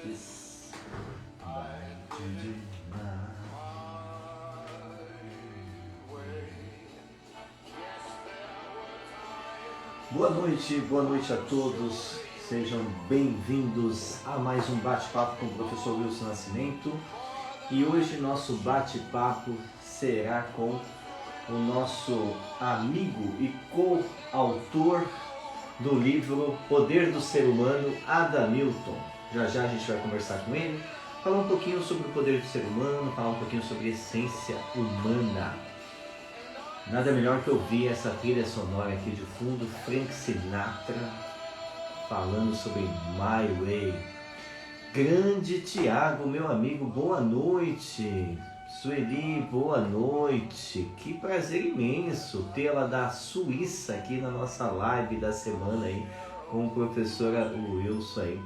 This by Judy Love. Boa noite a todos. Sejam bem-vindos a mais um bate-papo com o professor Wilson Nascimento. E hoje nosso bate-papo será com o nosso amigo e coautor do livro Poder do Ser Humano, Adamilton. Já a gente vai conversar com ele, falar um pouquinho sobre o poder do ser humano, falar um pouquinho sobre a essência humana. Nada melhor que ouvir essa trilha sonora aqui de fundo, Frank Sinatra, falando sobre My Way. Grande Tiago, meu amigo, boa noite. Sueli, boa noite. Que prazer imenso tê-la da Suíça aqui na nossa live da semana aí com o professor Wilson aí.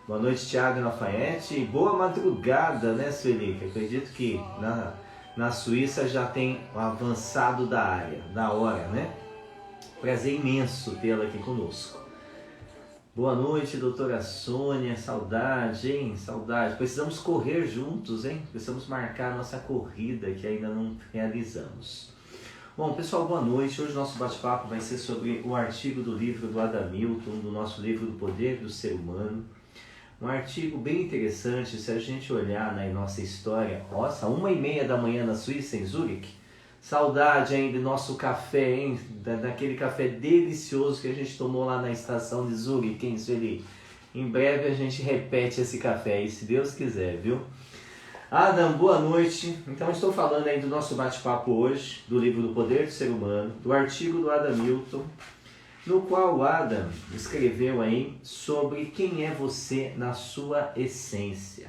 Boa noite, Tiago e Lafayette. Boa madrugada, né, Sueli? Que acredito que na Suíça já tem o avançado da hora, né? Prazer imenso tê-la aqui conosco. Boa noite, doutora Sônia. Saudade, hein? Saudade. Precisamos correr juntos, hein? Precisamos marcar a nossa corrida que ainda não realizamos. Bom, pessoal, boa noite. Hoje o nosso bate-papo vai ser sobre o artigo do livro do Adamilton, do nosso livro do Poder do Ser Humano. Um artigo bem interessante, se a gente olhar na nossa história. Nossa, 1h30 da manhã na Suíça, em Zurique. Saudade ainda do nosso café, hein? Daquele café delicioso que a gente tomou lá na estação de Zurique, hein, Sueli? Em breve a gente repete esse café aí, se Deus quiser, viu? Adam, boa noite. Então estou falando aí do nosso bate-papo hoje, do livro do Poder do Ser Humano, do artigo do Adamilton, no qual o Adam escreveu aí sobre quem é você na sua essência.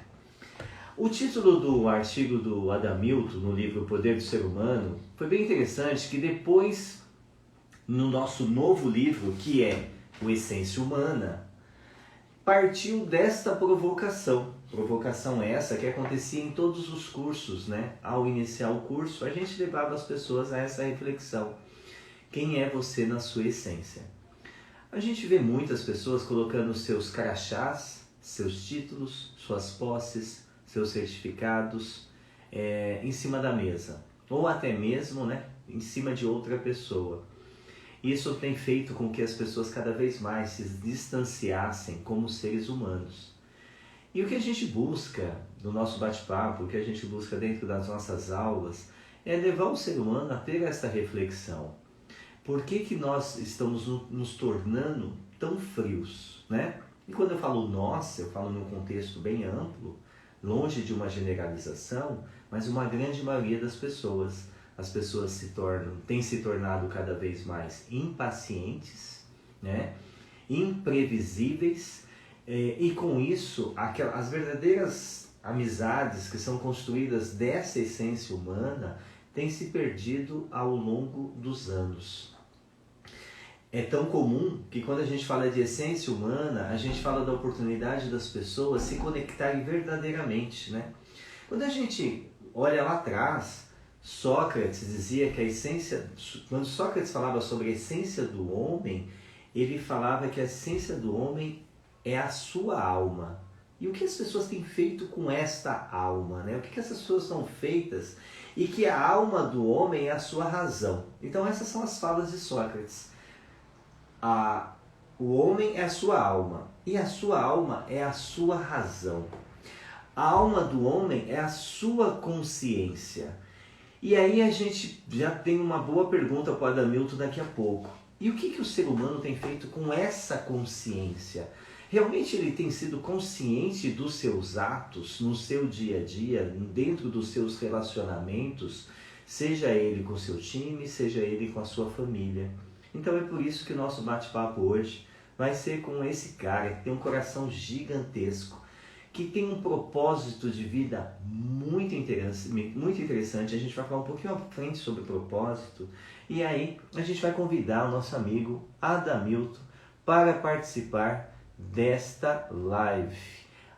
O título do artigo do Adamilton no livro O Poder do Ser Humano foi bem interessante, que depois, no nosso novo livro, que é o Essência Humana, partiu desta provocação. Provocação essa que acontecia em todos os cursos, né? Ao iniciar o curso, a gente levava as pessoas a essa reflexão. Quem é você na sua essência? A gente vê muitas pessoas colocando seus crachás, seus títulos, suas posses, seus certificados em cima da mesa, ou até mesmo, né, em cima de outra pessoa. Isso tem feito com que as pessoas cada vez mais se distanciassem como seres humanos. E o que a gente busca no nosso bate-papo, o que a gente busca dentro das nossas aulas, é levar o ser humano a ter essa reflexão. Por que nós estamos nos tornando tão frios, né? E quando eu falo nós, eu falo num contexto bem amplo, longe de uma generalização, mas uma grande maioria das pessoas. As pessoas têm se tornado cada vez mais impacientes, né? Imprevisíveis, e com isso, as verdadeiras amizades que são construídas dessa essência humana têm se perdido ao longo dos anos. É tão comum que quando a gente fala de essência humana, a gente fala da oportunidade das pessoas se conectarem verdadeiramente, né? Quando a gente olha lá atrás, Sócrates dizia que quando Sócrates falava sobre a essência do homem, ele falava que a essência do homem é a sua alma. E o que as pessoas têm feito com esta alma, né? O que essas pessoas são feitas e que a alma do homem é a sua razão. Então essas são as falas de Sócrates. O homem é a sua alma e a sua alma é a sua razão. A alma do homem é a sua consciência. E aí a gente já tem uma boa pergunta para o Adamilton daqui a pouco. E o que o ser humano tem feito com essa consciência? Realmente ele tem sido consciente dos seus atos no seu dia a dia, dentro dos seus relacionamentos, seja ele com seu time, seja ele com a sua família? Então é por isso que o nosso bate-papo hoje vai ser com esse cara que tem um coração gigantesco, que tem um propósito de vida muito interessante. A gente vai falar um pouquinho à frente sobre o propósito e aí a gente vai convidar o nosso amigo Adamilton para participar desta live.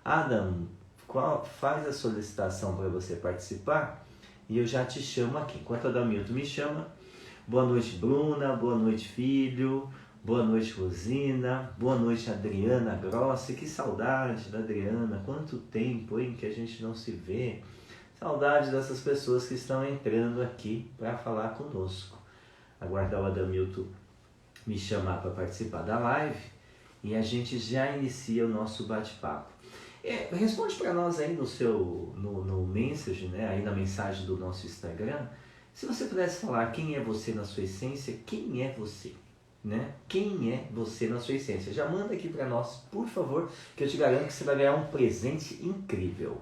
Adam, faz a solicitação para você participar e eu já te chamo aqui. Enquanto o Adamilton me chama, boa noite, Bruna, boa noite, filho, Boa noite, Rosina. Boa noite, Adriana Grossi. Que saudade da Adriana. Quanto tempo, hein, que a gente não se vê. Saudade dessas pessoas que estão entrando aqui para falar conosco. Aguardar o Adamilton me chamar para participar da live e a gente já inicia o nosso bate-papo. Responde para nós aí no message, né, aí na mensagem do nosso Instagram, se você pudesse falar quem é você na sua essência, quem é você? Né? Quem é você na sua essência? Já manda aqui para nós, por favor, que eu te garanto que você vai ganhar um presente incrível.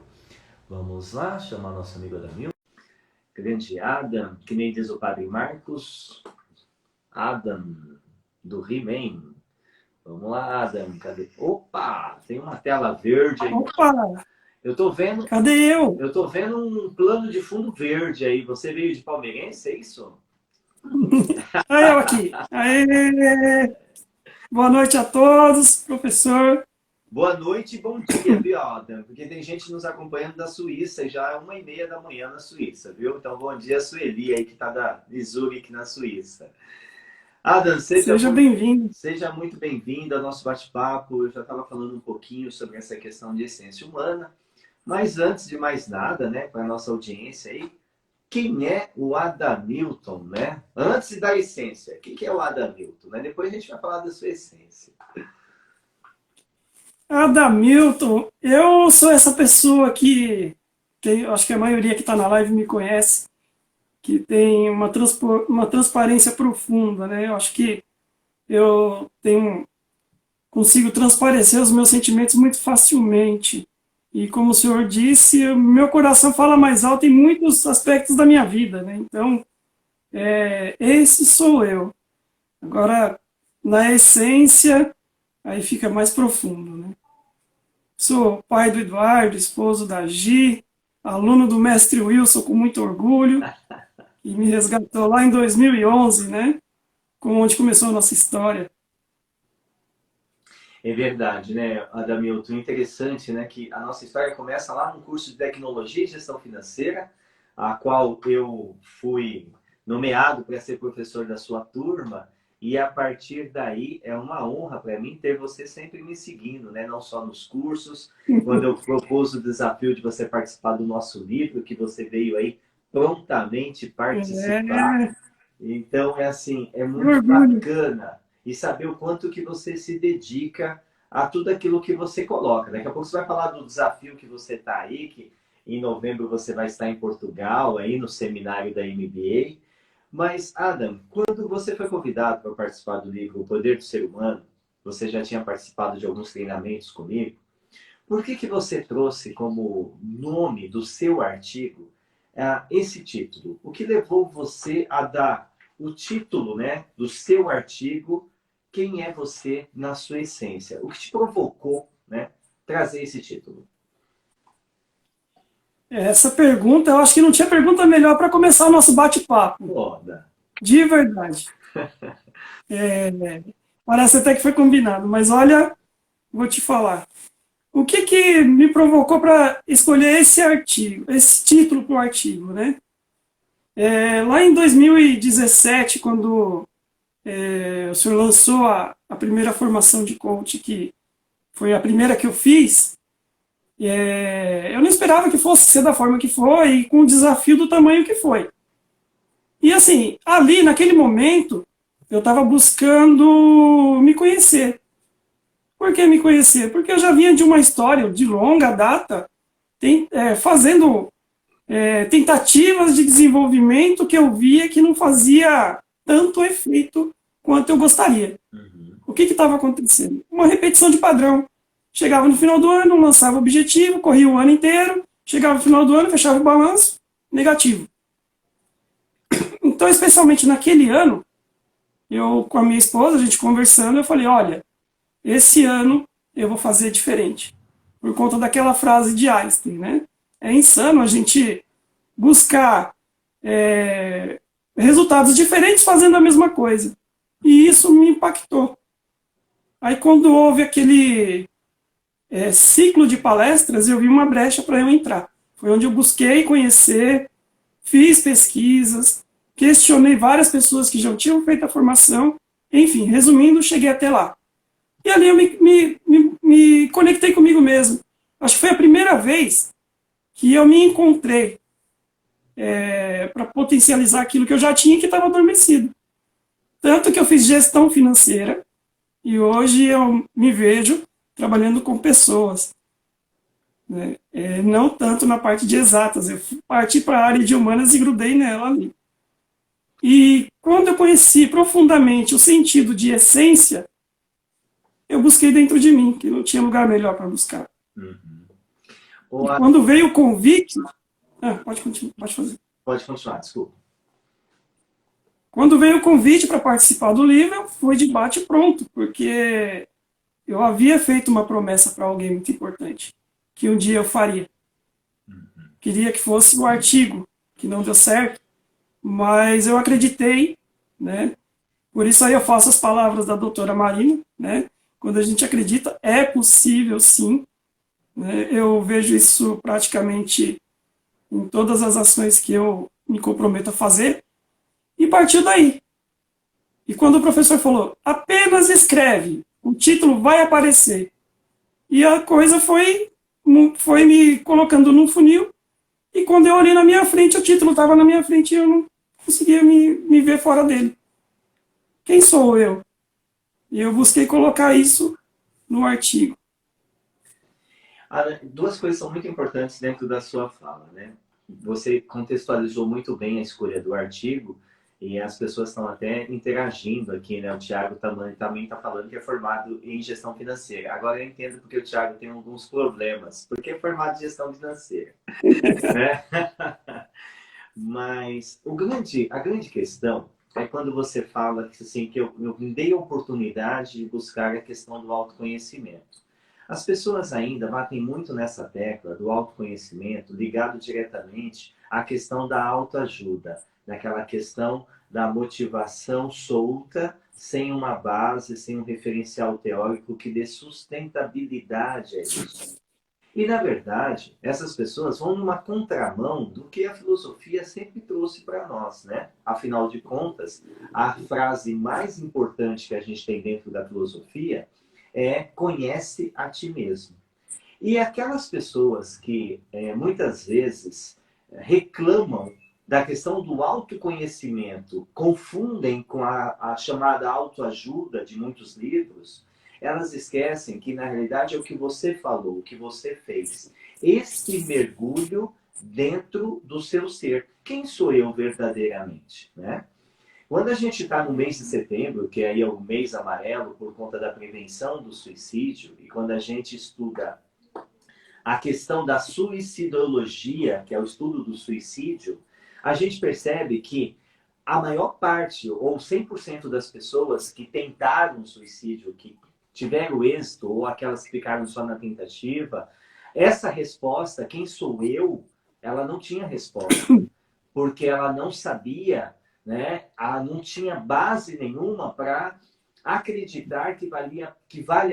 Vamos lá, chamar nosso amigo Adamilton. Grande Adam, que nem diz o Padre Marcos. Adam, do He-Man. Vamos lá, Adam, cadê? Opa, tem uma tela verde aí. Opa! Eu tô vendo... Cadê eu? Eu tô vendo um plano de fundo verde aí. Você veio de palmeirense, é isso? Olha eu aqui. Aê! Boa noite a todos, professor. Boa noite e bom dia, viu, Adam? Porque tem gente nos acompanhando da Suíça e já é 1h30 da manhã na Suíça, viu? Então, bom dia, Sueli, aí que tá de Zurich, na Suíça. Adam, Seja bem-vindo. Seja muito bem-vindo ao nosso bate-papo. Eu já estava falando um pouquinho sobre essa questão de essência humana, mas antes de mais nada, né, para a nossa audiência aí, quem é o Adamilton, né? Antes da essência, quem que é o Adamilton, né? Depois a gente vai falar da sua essência. Adamilton, eu sou essa pessoa que tem, acho que a maioria que está na live me conhece, que tem uma transparência profunda, né? Eu acho que eu consigo transparecer os meus sentimentos muito facilmente. E como o senhor disse, meu coração fala mais alto em muitos aspectos da minha vida, né? Então, esse sou eu. Agora, na essência, aí fica mais profundo, né? Sou pai do Eduardo, esposo da Gi, aluno do mestre Wilson com muito orgulho, e me resgatou lá em 2011, né? Onde começou a nossa história. É verdade, né, Adamilton? Interessante, né, que a nossa história começa lá no curso de Tecnologia e Gestão Financeira, a qual eu fui nomeado para ser professor da sua turma, e a partir daí é uma honra para mim ter você sempre me seguindo, né, não só nos cursos, quando eu propus o desafio de você participar do nosso livro, que você veio aí prontamente participar. Então, é assim, é muito bacana e saber o quanto que você se dedica a tudo aquilo que você coloca. Daqui a pouco você vai falar do desafio que você está aí, que em novembro você vai estar em Portugal, aí no seminário da MBA. Mas, Adam, quando você foi convidado para participar do livro O Poder do Ser Humano, você já tinha participado de alguns treinamentos comigo, por que você trouxe como nome do seu artigo esse título? O que levou você a dar o título, né, do seu artigo, Quem é você na sua essência? O que te provocou, né, trazer esse título? Essa pergunta, eu acho que não tinha pergunta melhor para começar o nosso bate-papo. Foda. De verdade. Parece até que foi combinado, mas olha, vou te falar. O que me provocou para escolher esse artigo, esse título para o artigo, né? Lá em 2017, quando o senhor lançou a primeira formação de coach, que foi a primeira que eu fiz, eu não esperava que fosse ser da forma que foi e com o desafio do tamanho que foi. E assim, ali, naquele momento, eu estava buscando me conhecer. Por que me conhecer? Porque eu já vinha de uma história de longa data, fazendo tentativas de desenvolvimento que eu via que não fazia tanto efeito quanto eu gostaria. Uhum. O que estava acontecendo? Uma repetição de padrão. Chegava no final do ano, lançava o objetivo, corria o ano inteiro, chegava no final do ano, fechava o balanço, negativo. Então, especialmente naquele ano, eu com a minha esposa, a gente conversando, eu falei, olha, esse ano eu vou fazer diferente. Por conta daquela frase de Einstein, né? É insano a gente buscar resultados diferentes fazendo a mesma coisa. E isso me impactou. Aí quando houve aquele ciclo de palestras, eu vi uma brecha para eu entrar. Foi onde eu busquei conhecer, fiz pesquisas, questionei várias pessoas que já tinham feito a formação Enfim, resumindo, cheguei até lá. E ali eu me conectei comigo mesmo. Acho que foi a primeira vez que eu me encontrei para potencializar aquilo que eu já tinha que estava adormecido. Tanto que eu fiz gestão financeira e hoje eu me vejo trabalhando com pessoas, né? Não tanto na parte de exatas, eu parti para a área de humanas e grudei nela ali. E quando eu conheci profundamente o sentido de essência, eu busquei dentro de mim, que não tinha lugar melhor para buscar. Uhum. E quando veio o convite. Pode continuar, pode fazer. Pode continuar, desculpa. Quando veio o convite para participar do livro, foi de bate pronto, porque eu havia feito uma promessa para alguém muito importante, que um dia eu faria. Queria que fosse o artigo, que não deu certo, mas eu acreditei, né? Por isso aí eu faço as palavras da doutora Marina, né? Quando a gente acredita, é possível sim, né? Eu vejo isso praticamente em todas as ações que eu me comprometo a fazer, e partiu daí. E quando o professor falou, apenas escreve, o título vai aparecer. E a coisa foi me colocando num funil, e quando eu olhei na minha frente, o título estava na minha frente e eu não conseguia me ver fora dele. Quem sou eu? E eu busquei colocar isso no artigo. Duas coisas são muito importantes dentro da sua fala, né? Você contextualizou muito bem a escolha do artigo e as pessoas estão até interagindo aqui, né? O Thiago também está falando que é formado em gestão financeira. Agora eu entendo porque o Thiago tem alguns problemas. Porque é formado em gestão financeira, né? Mas a grande questão é quando você fala que, assim, que eu me dei a oportunidade de buscar a questão do autoconhecimento. As pessoas ainda batem muito nessa tecla do autoconhecimento ligado diretamente à questão da autoajuda, naquela questão da motivação solta, sem uma base, sem um referencial teórico que dê sustentabilidade a isso. E, na verdade, essas pessoas vão numa contramão do que a filosofia sempre trouxe para nós, né? Afinal de contas, a frase mais importante que a gente tem dentro da filosofia é conhece a ti mesmo. E aquelas pessoas que muitas vezes reclamam da questão do autoconhecimento, confundem com a chamada autoajuda de muitos livros, elas esquecem que na realidade é o que você falou, o que você fez. Este mergulho dentro do seu ser. Quem sou eu verdadeiramente, né? Quando a gente está no mês de setembro, que aí é o mês amarelo por conta da prevenção do suicídio, e quando a gente estuda a questão da suicidologia, que é o estudo do suicídio, a gente percebe que a maior parte, ou 100% das pessoas que tentaram suicídio, que tiveram êxito, ou aquelas que ficaram só na tentativa, essa resposta, quem sou eu, ela não tinha resposta, porque ela não sabia, né? Ela não tinha base nenhuma para acreditar que vale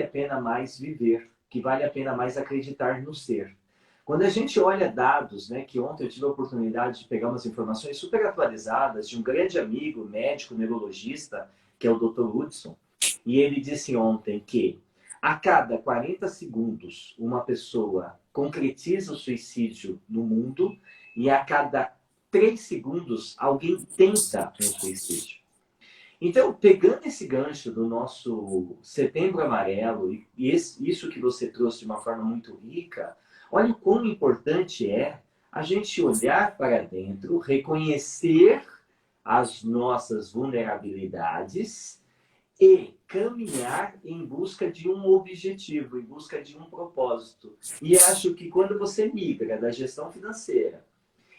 a pena mais viver, que vale a pena mais acreditar no ser. Quando a gente olha dados, né, que ontem eu tive a oportunidade de pegar umas informações super atualizadas de um grande amigo, médico, neurologista, que é o Dr. Hudson, e ele disse ontem que a cada 40 segundos uma pessoa concretiza o suicídio no mundo e a cada 3 segundos alguém tenta um suicídio. Então, pegando esse gancho do nosso Setembro Amarelo, e isso que você trouxe de uma forma muito rica, olha o quão importante é a gente olhar para dentro, reconhecer as nossas vulnerabilidades e caminhar em busca de um objetivo, em busca de um propósito. E acho que quando você migra da gestão financeira,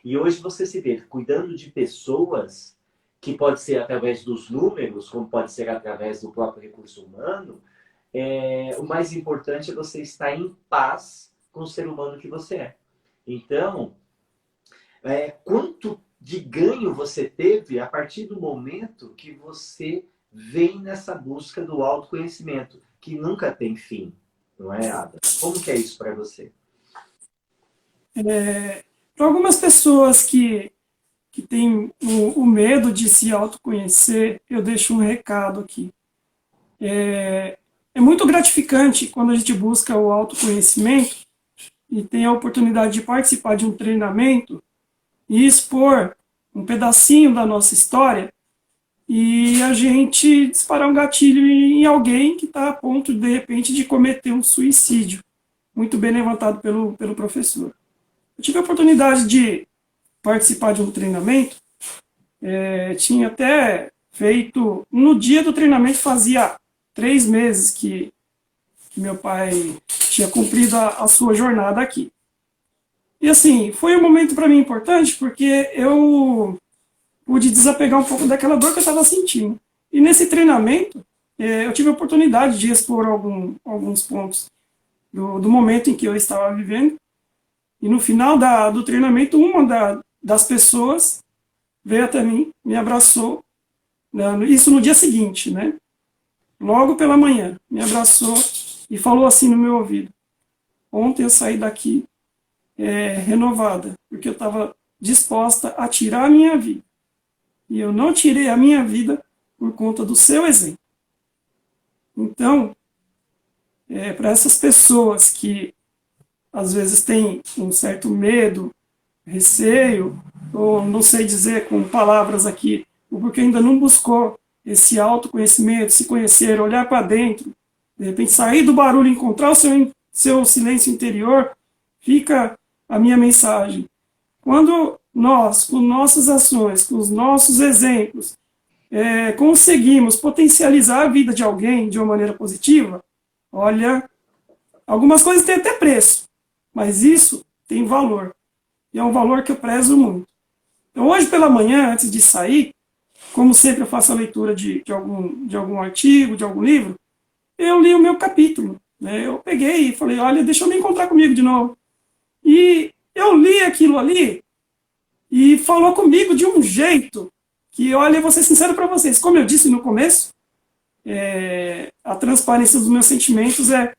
e hoje você se vê cuidando de pessoas, que pode ser através dos números, como pode ser através do próprio recurso humano, o mais importante é você estar em paz com o ser humano que você é. Então, quanto de ganho você teve a partir do momento que você vem nessa busca do autoconhecimento, que nunca tem fim, não é, Ada? Como que é isso para você? Para algumas pessoas que têm o medo de se autoconhecer, eu deixo um recado aqui. É muito gratificante quando a gente busca o autoconhecimento e tem a oportunidade de participar de um treinamento e expor um pedacinho da nossa história e a gente disparar um gatilho em alguém que está a ponto, de repente, de cometer um suicídio. Muito bem levantado pelo professor. Eu tive a oportunidade de participar de um treinamento, tinha até feito, no dia do treinamento fazia 3 meses que meu pai tinha cumprido a sua jornada aqui. E assim, foi um momento para mim importante porque eu pude desapegar um pouco daquela dor que eu estava sentindo. E nesse treinamento, eu tive a oportunidade de expor alguns pontos do momento em que eu estava vivendo. E no final do treinamento, das pessoas veio até mim, me abraçou, né, isso no dia seguinte, né? Logo pela manhã, me abraçou e falou assim no meu ouvido: ontem eu saí daqui renovada, porque eu estava disposta a tirar a minha vida. E eu não tirei a minha vida por conta do seu exemplo. Então, para essas pessoas que às vezes têm um certo medo, receio, ou não sei dizer com palavras aqui, porque ainda não buscou esse autoconhecimento, se conhecer, olhar para dentro, de repente sair do barulho, encontrar o seu silêncio interior, fica a minha mensagem. Quando nós, com nossas ações, com os nossos exemplos, conseguimos potencializar a vida de alguém de uma maneira positiva, olha, algumas coisas têm até preço, mas isso tem valor. E é um valor que eu prezo muito. Então, hoje pela manhã, antes de sair, como sempre eu faço a leitura de algum artigo, de algum livro, eu li o meu capítulo. Né? Eu peguei e falei, olha, deixa eu me encontrar comigo de novo. E eu li aquilo ali e falou comigo de um jeito que, olha, eu vou ser sincero para vocês. Como eu disse no começo, a transparência dos meus sentimentos é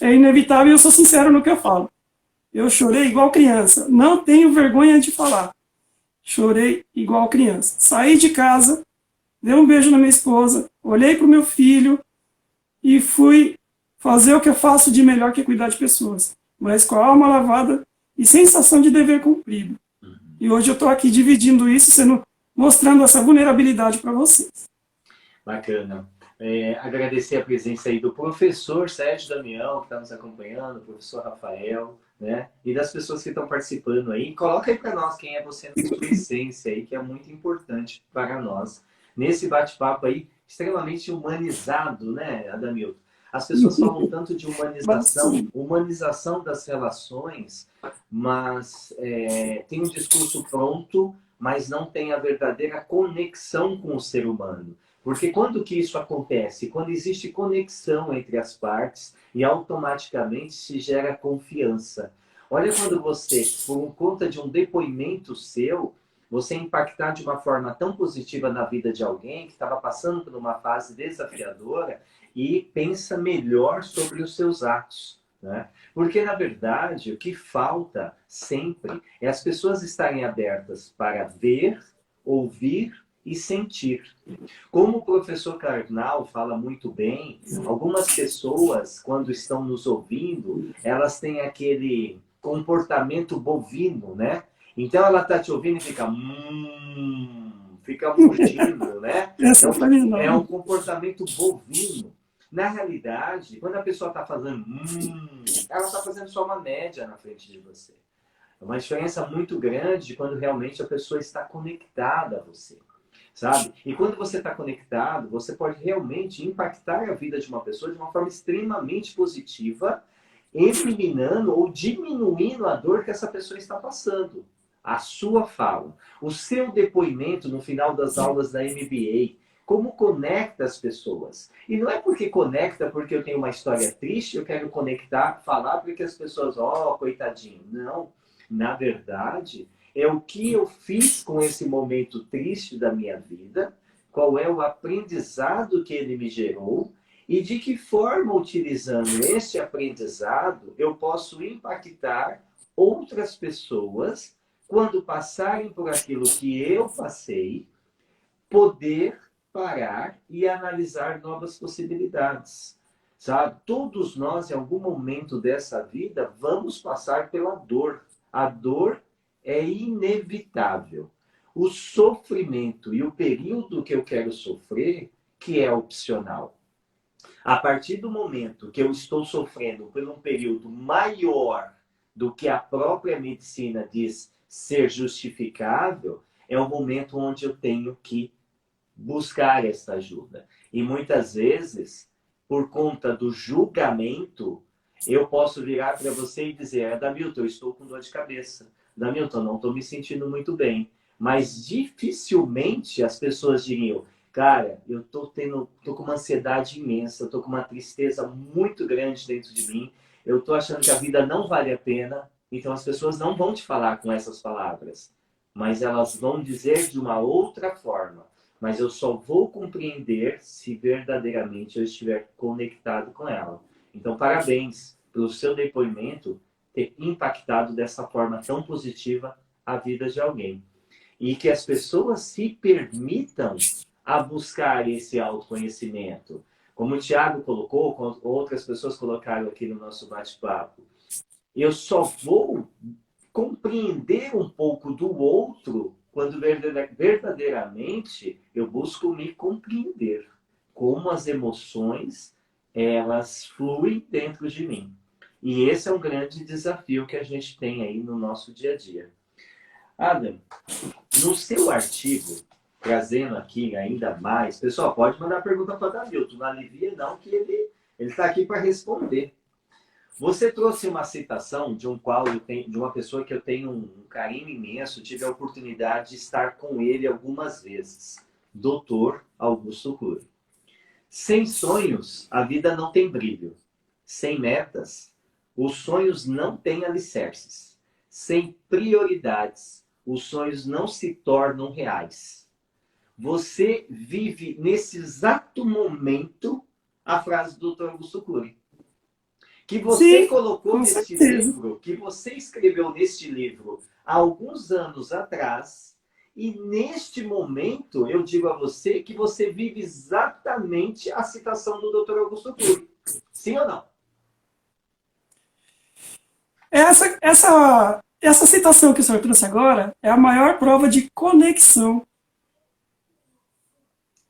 inevitável e eu sou sincero no que eu falo. Eu chorei igual criança. Não tenho vergonha de falar. Chorei igual criança. Saí de casa, dei um beijo na minha esposa, olhei para o meu filho e fui fazer o que eu faço de melhor, que é cuidar de pessoas. Mas com a alma lavada e sensação de dever cumprido. E hoje eu estou aqui dividindo isso, mostrando essa vulnerabilidade para vocês. Bacana. Agradecer a presença aí do professor Sérgio Damião, que está nos acompanhando, o professor Rafael, né? E das pessoas que estão participando aí. Coloca aí para nós quem é você na sua essência aí, que é muito importante para nós. Nesse bate-papo aí, extremamente humanizado, né, Adamilton? As pessoas falam tanto de humanização das relações, mas tem um discurso pronto, mas não tem a verdadeira conexão com o ser humano. Porque quando que isso acontece? Quando existe conexão entre as partes e automaticamente se gera confiança. Olha quando você, por conta de um depoimento seu, você impactar de uma forma tão positiva na vida de alguém que estava passando por uma fase desafiadora e pensa melhor sobre os seus atos. Né? Porque, na verdade, o que falta sempre é as pessoas estarem abertas para ver, ouvir e sentir. Como o professor Karnal fala muito bem, algumas pessoas, quando estão nos ouvindo, elas têm aquele comportamento bovino, né? Então ela está te ouvindo e fica mugindo, né? É um comportamento bovino. Na realidade, quando a pessoa está fazendo ela está fazendo só uma média na frente de você. É uma diferença muito grande de quando realmente a pessoa está conectada a você. Sabe? E quando você está conectado, você pode realmente impactar a vida de uma pessoa de uma forma extremamente positiva, eliminando ou diminuindo a dor que essa pessoa está passando. A sua fala, o seu depoimento no final das aulas da MBA, como conecta as pessoas. E não é porque conecta porque eu tenho uma história triste, eu quero conectar, falar porque as pessoas, coitadinho. Não, na verdade, é o que eu fiz com esse momento triste da minha vida, qual é o aprendizado que ele me gerou e de que forma, utilizando este aprendizado, eu posso impactar outras pessoas quando passarem por aquilo que eu passei, poder parar e analisar novas possibilidades. Sabe? Todos nós, em algum momento dessa vida, vamos passar pela dor. A dor é inevitável. O sofrimento e o período que eu quero sofrer, que é opcional. A partir do momento que eu estou sofrendo por um período maior do que a própria medicina diz ser justificável, é o momento onde eu tenho que buscar essa ajuda. E muitas vezes, por conta do julgamento, eu posso virar para você e dizer: Adamilton, eu estou com dor de cabeça. Adamilton, não estou me sentindo muito bem. Mas dificilmente as pessoas diriam: cara, eu tô com uma ansiedade imensa, eu tô com uma tristeza muito grande dentro de mim, eu tô achando que a vida não vale a pena. Então as pessoas não vão te falar com essas palavras, mas elas vão dizer de uma outra forma. Mas eu só vou compreender se verdadeiramente eu estiver conectado com ela. Então, parabéns pelo seu depoimento ter impactado dessa forma tão positiva a vida de alguém. E que as pessoas se permitam a buscar esse autoconhecimento. Como o Thiago colocou, como outras pessoas colocaram aqui no nosso bate-papo, eu só vou compreender um pouco do outro quando verdadeiramente eu busco me compreender. Como as emoções, elas fluem dentro de mim. E esse é um grande desafio que a gente tem aí no nosso dia a dia. Adam, no seu artigo, trazendo aqui ainda mais... Pessoal, pode mandar pergunta para o Adamilton. Não alivia não, que ele está aqui para responder. Você trouxe uma citação de uma pessoa que eu tenho um carinho imenso, tive a oportunidade de estar com ele algumas vezes. Dr. Augusto Cury. Sem sonhos, a vida não tem brilho. Sem metas, os sonhos não têm alicerces. Sem prioridades, os sonhos não se tornam reais. Você vive nesse exato momento a frase do Dr. Augusto Cury. Que você Sim, colocou neste certeza. livro, que você escreveu neste livro há alguns anos atrás, e neste momento eu digo a você que você vive exatamente a citação do Dr. Augusto Cury. Sim ou não? Essa citação que o senhor trouxe agora é a maior prova de conexão.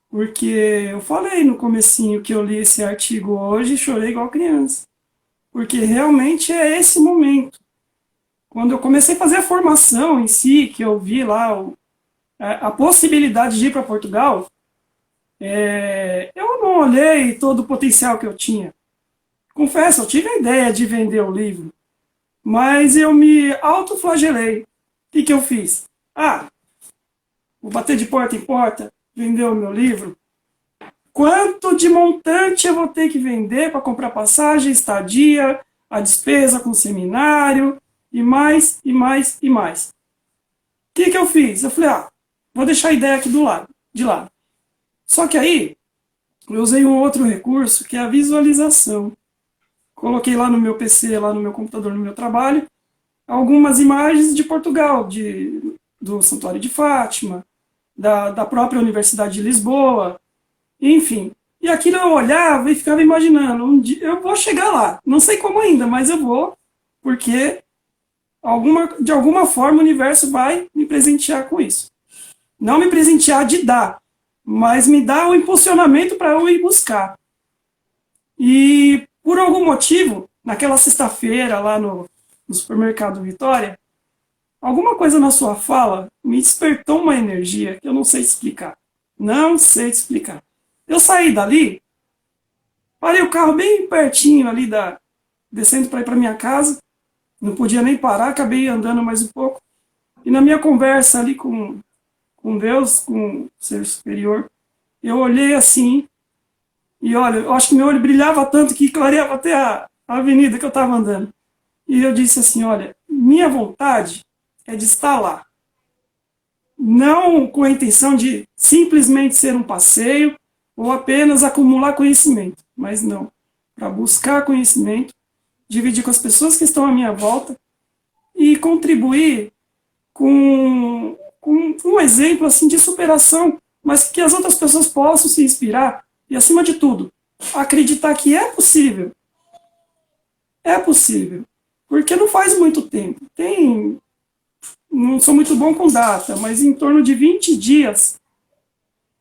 Porque eu falei no comecinho que eu li esse artigo hoje e chorei igual criança. Porque realmente é esse momento. Quando eu comecei a fazer a formação em si, que eu vi lá a possibilidade de ir para Portugal, eu não olhei todo o potencial que eu tinha. Confesso, eu tive a ideia de vender o livro, mas eu me autoflagelei. O que eu fiz? Vou bater de porta em porta, vender o meu livro. Quanto de montante eu vou ter que vender para comprar passagem, estadia, a despesa com o seminário, e mais, e mais, e mais. O que eu fiz? Eu falei, vou deixar a ideia aqui de lado. Só que aí, eu usei um outro recurso, que é a visualização. Coloquei lá no meu PC, lá no meu computador, no meu trabalho, algumas imagens de Portugal, do Santuário de Fátima, da própria Universidade de Lisboa, enfim. E aquilo eu olhava e ficava imaginando, um dia eu vou chegar lá. Não sei como ainda, mas eu vou, porque de alguma forma o universo vai me presentear com isso. Não me presentear de dar, mas me dá o impulsionamento para eu ir buscar. E por algum motivo, naquela sexta-feira lá no supermercado Vitória, alguma coisa na sua fala me despertou uma energia que eu não sei explicar. Não sei explicar. Eu saí dali, parei o carro bem pertinho ali, descendo para ir para minha casa, não podia nem parar, acabei andando mais um pouco. E na minha conversa ali com Deus, com o ser superior, eu olhei assim, e olha, eu acho que meu olho brilhava tanto que clareava até a avenida que eu estava andando. E eu disse assim, olha, minha vontade é de estar lá. Não com a intenção de simplesmente ser um passeio ou apenas acumular conhecimento, mas não. Para buscar conhecimento, dividir com as pessoas que estão à minha volta e contribuir com um exemplo assim de superação mas que as outras pessoas possam se inspirar e, acima de tudo, acreditar que é possível. É possível. Porque não faz muito tempo. Não sou muito bom com data, mas em torno de 20 dias,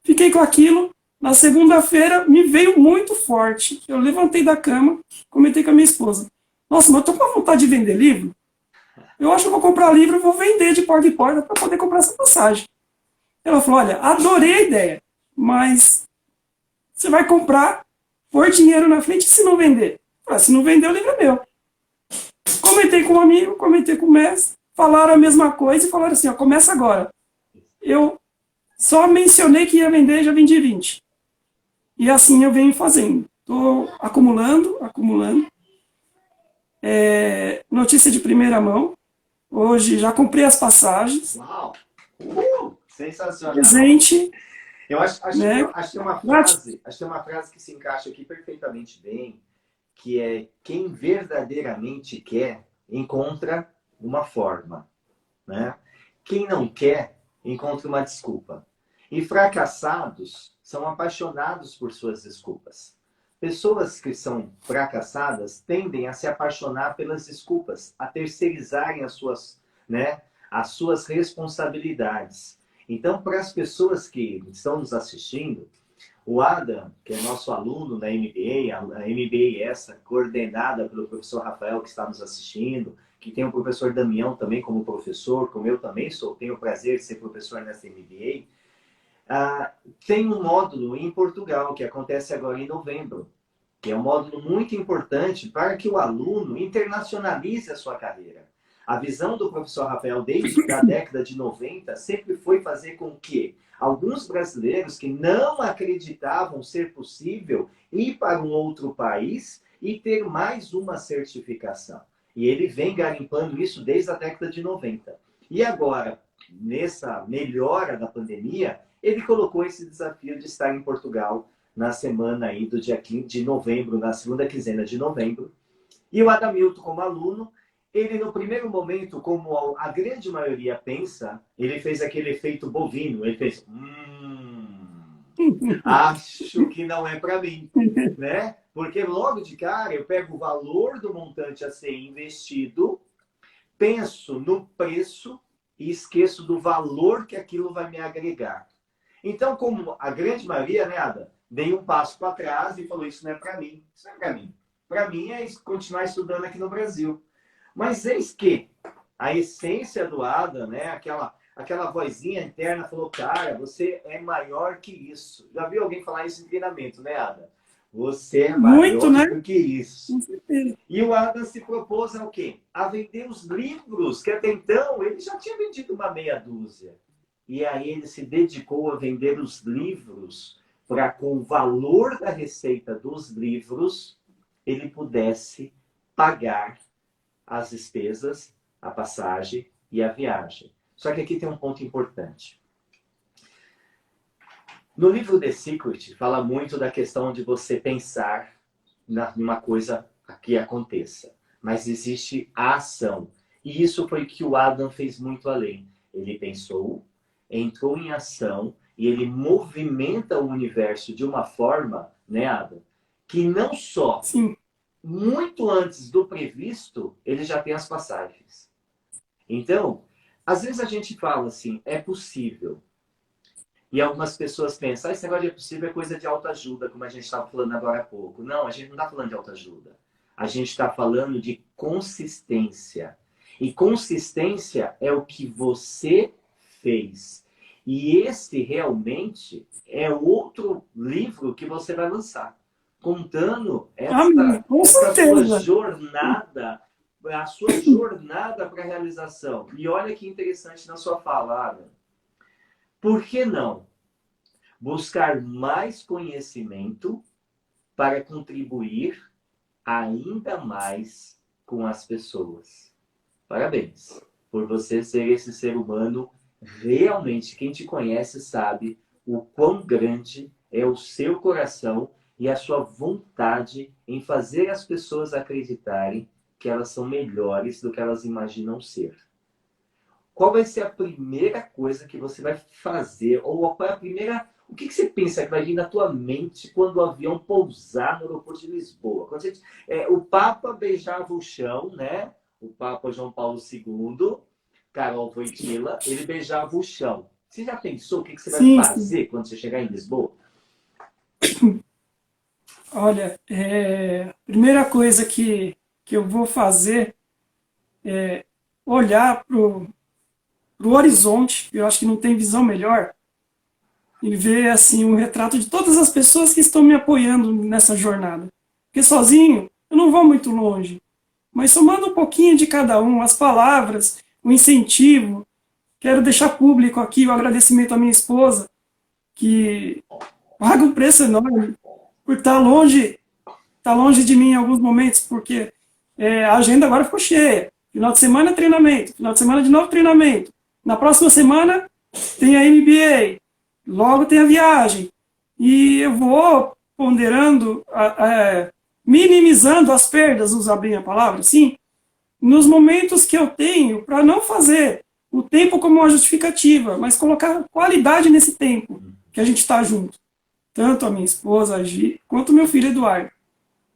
fiquei com aquilo. Na segunda-feira, me veio muito forte. Eu levantei da cama, comentei com a minha esposa. Nossa, mas eu tô com vontade de vender livro. Eu acho que eu vou comprar livro e vou vender de porta em porta para poder comprar essa passagem. Ela falou, olha, adorei a ideia, mas você vai comprar, pôr dinheiro na frente e se não vender? Eu falei, se não vender, o livro é meu. Comentei com um amigo, comentei com o mestre, falaram a mesma coisa e falaram assim, ó, começa agora. Eu só mencionei que ia vender e já vendi 20. E assim eu venho fazendo. Estou acumulando, acumulando. Notícia de primeira mão. Hoje já comprei as passagens. Uau! Sensacional! Presente. Eu Né? acho que tem uma frase que se encaixa aqui perfeitamente bem, que é quem verdadeiramente quer, encontra uma forma. Né? Quem não quer, encontra uma desculpa. E fracassados são apaixonados por suas desculpas. Pessoas que são fracassadas tendem a se apaixonar pelas desculpas, a terceirizarem as suas responsabilidades. Então, para as pessoas que estão nos assistindo, o Adam, que é nosso aluno da MBA, a MBA essa, coordenada pelo professor Rafael, que está nos assistindo, que tem o professor Damião também como professor, como eu também tenho o prazer de ser professor nessa MBA, tem um módulo em Portugal, que acontece agora em novembro, que é um módulo muito importante para que o aluno internacionalize a sua carreira. A visão do professor Rafael desde a década de 90 sempre foi fazer com que alguns brasileiros que não acreditavam ser possível ir para um outro país e ter mais uma certificação. E ele vem garimpando isso desde a década de 90. E agora, nessa melhora da pandemia, ele colocou esse desafio de estar em Portugal na semana aí do dia 15 de novembro, na segunda quinzena de novembro. E o Adamilton, como aluno, ele no primeiro momento, como a grande maioria pensa, ele fez aquele efeito bovino. Ele fez, acho que não é para mim, né? Porque logo de cara eu pego o valor do montante a ser investido, penso no preço e esqueço do valor que aquilo vai me agregar. Então, como a grande maioria, né, Ada, dei um passo para trás e falou, isso não é para mim. Isso não é para mim. Para mim é continuar estudando aqui no Brasil. Mas eis que a essência do Ada, né, aquela vozinha interna falou, cara, você é maior que isso. Já viu alguém falar isso em treinamento, né, Ada? Você é Muito, maior né? do que isso. E o Ada se propôs ao quê? A vender os livros, que até então ele já tinha vendido uma meia dúzia. E aí ele se dedicou a vender os livros para, com o valor da receita dos livros, ele pudesse pagar as despesas, a passagem e a viagem. Só que aqui tem um ponto importante. No livro The Secret, fala muito da questão de você pensar numa coisa que aconteça. Mas existe a ação. E isso foi que o Adam fez muito além. Ele pensou, entrou em ação e ele movimenta o universo de uma forma, né, Adam, que não só Sim. muito antes do previsto, ele já tem as passagens. Então, às vezes a gente fala assim, é possível. E algumas pessoas pensam, esse negócio de é possível é coisa de autoajuda, como a gente estava falando agora há pouco. Não, a gente não está falando de autoajuda. A gente está falando de consistência. E consistência é o que você fez. E esse realmente é outro livro que você vai lançar, contando Com essa sua certeza. jornada, a sua jornada para a realização. E olha que interessante na sua fala, Adam. Por que não buscar mais conhecimento para contribuir ainda mais com as pessoas? Parabéns por você ser esse ser humano. Realmente, quem te conhece sabe o quão grande é o seu coração e a sua vontade em fazer as pessoas acreditarem que elas são melhores do que elas imaginam ser. Qual vai ser a primeira coisa que você vai fazer? Ou qual é O que você pensa que vai vir na tua mente quando o avião pousar no aeroporto de Lisboa? O Papa beijava o chão, né? O Papa João Paulo II, Carol Wojtyla, ele beijava o chão. Você já pensou o que você vai Sim, sim. fazer quando você chegar em Lisboa? Olha, primeira coisa que eu vou fazer é olhar para o horizonte, eu acho que não tem visão melhor, e ver assim um retrato de todas as pessoas que estão me apoiando nessa jornada. Porque sozinho eu não vou muito longe, mas somando um pouquinho de cada um, as palavras, o incentivo. Quero deixar público aqui o agradecimento à minha esposa, que paga um preço enorme por estar longe de mim em alguns momentos, porque a agenda agora ficou cheia. Final de semana treinamento, final de semana de novo treinamento. Na próxima semana tem a MBA, logo tem a viagem. E eu vou ponderando, minimizando as perdas, usar bem a palavra, sim, nos momentos que eu tenho para não fazer o tempo como uma justificativa, mas colocar qualidade nesse tempo que a gente está junto. Tanto a minha esposa, a Gi, quanto o meu filho Eduardo,